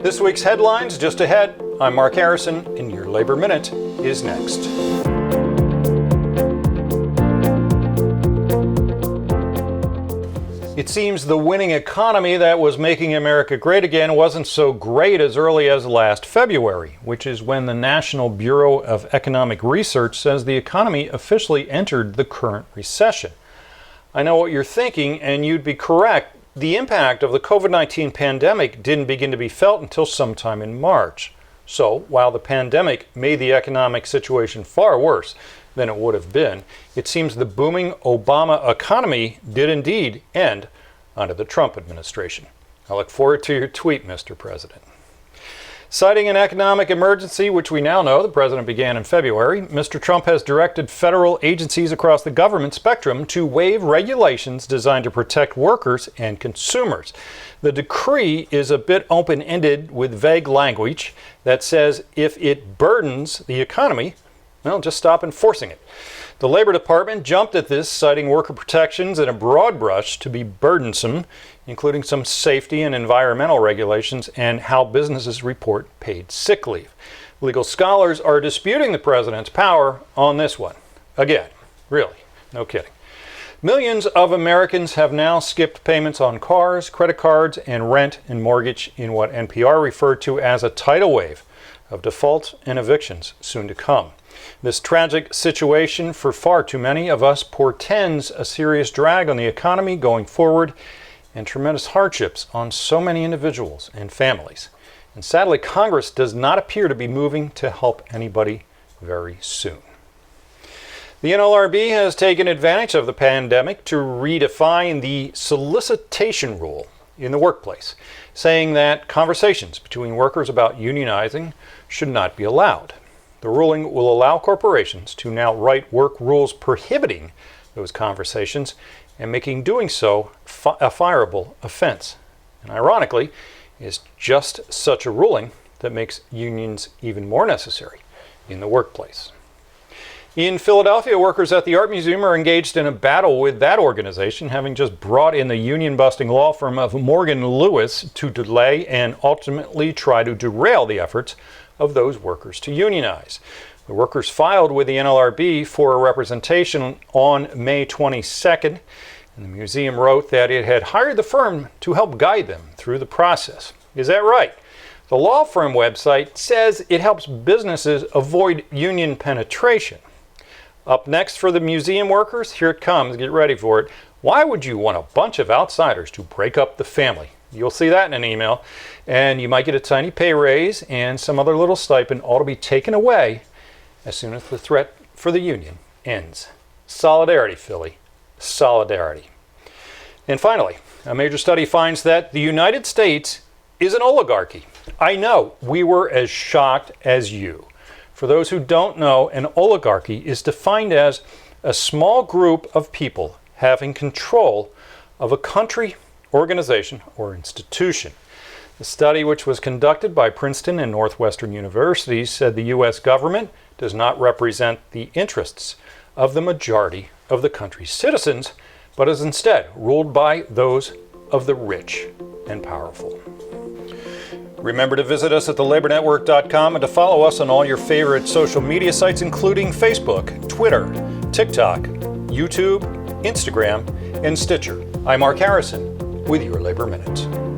This week's headlines just ahead. I'm Mark Harrison, and your Labor Minute is next. It seems the winning economy that was making America great again wasn't so great as early as last February, which is when the National Bureau of Economic Research says the economy officially entered the current recession. I know what you're thinking, and you'd be correct. The impact of the COVID-19 pandemic didn't begin to be felt until sometime in March. So, while the pandemic made the economic situation far worse than it would have been, it seems the booming Obama economy did indeed end under the Trump administration. I look forward to your tweet, Mr. President. Citing an economic emergency, which we now know the president began in February, Mr. Trump has directed federal agencies across the government spectrum to waive regulations designed to protect workers and consumers. The decree is a bit open-ended with vague language that says if it burdens the economy, well, just stop enforcing it. The Labor Department jumped at this, citing worker protections in a broad brush to be burdensome, including some safety and environmental regulations and how businesses report paid sick leave. Legal scholars are disputing the president's power on this one. Again, really, no kidding. Millions of Americans have now skipped payments on cars, credit cards, and rent and mortgage in what NPR referred to as a tidal wave of defaults and evictions soon to come. This tragic situation for far too many of us portends a serious drag on the economy going forward and tremendous hardships on so many individuals and families. And sadly, Congress does not appear to be moving to help anybody very soon. The NLRB has taken advantage of the pandemic to redefine the solicitation rule in the workplace, saying that conversations between workers about unionizing should not be allowed. The ruling will allow corporations to now write work rules prohibiting those conversations and making doing so a fireable offense. And ironically, it's just such a ruling that makes unions even more necessary in the workplace. In Philadelphia, workers at the Art Museum are engaged in a battle with that organization, having just brought in the union-busting law firm of Morgan Lewis to delay and ultimately try to derail the efforts of those workers to unionize. The workers filed with the NLRB for a representation on May 22nd, and the museum wrote that it had hired the firm to help guide them through the process. Is that right? The law firm website says it helps businesses avoid union penetration. Up next for the museum workers, here it comes, get ready for it. Why would you want a bunch of outsiders to break up the family? You'll see that in an email, and you might get a tiny pay raise and some other little stipend, all to be taken away as soon as the threat for the union ends. Solidarity, Philly. Solidarity. And finally, a major study finds that the United States is an oligarchy. I know, we were as shocked as you. For those who don't know, an oligarchy is defined as a small group of people having control of a country, organization, or institution. The study, which was conducted by Princeton and Northwestern universities, said the U.S. government does not represent the interests of the majority of the country's citizens, but is instead ruled by those of the rich and powerful. Remember to visit us at thelabornetwork.com and to follow us on all your favorite social media sites, including Facebook, Twitter, TikTok, YouTube, Instagram, and Stitcher. I'm Mark Harrison with your Labor Minute.